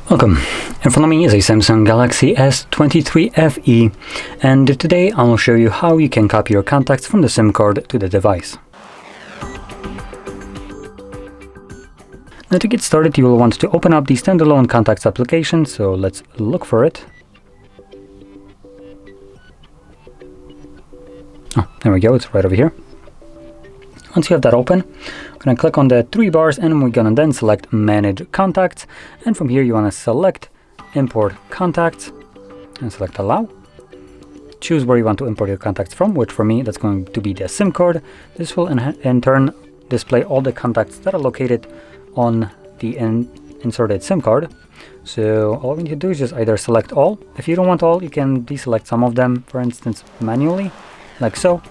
Welcome. In front of me is a Samsung Galaxy S23 FE, and today I will show you how you can copy your contacts from the SIM card to the device. Now to get started, you will want to open up the standalone contacts application, so let's look for it. Oh, there we go, it's right over here. Once you have that open, I'm going to click on the three bars and we're going to then select Manage Contacts. And from here you want to select Import Contacts and select Allow. Choose where you want to import your contacts from, which for me that's going to be the SIM card. This will in turn display all the contacts that are located on the inserted SIM card. So all we need to do is just either select all. If you don't want all, you can deselect some of them, for instance, manually, like so,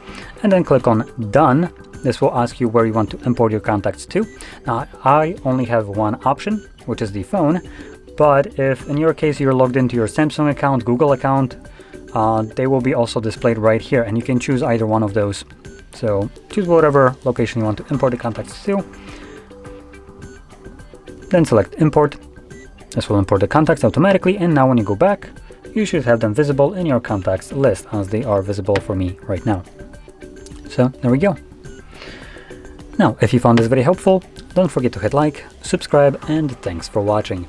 and then click on Done. This will ask you where you want to import your contacts to. Now, I only have one option, which is the phone, but if in your case you're logged into your Samsung account, Google account, they will be also displayed right here, and you can choose either one of those. So choose whatever location you want to import the contacts to, then select Import. This will import the contacts automatically, and now when you go back, you should have them visible in your contacts list as they are visible for me right now. So there we go. Now, if you found this video helpful, don't forget to hit like, subscribe, and thanks for watching.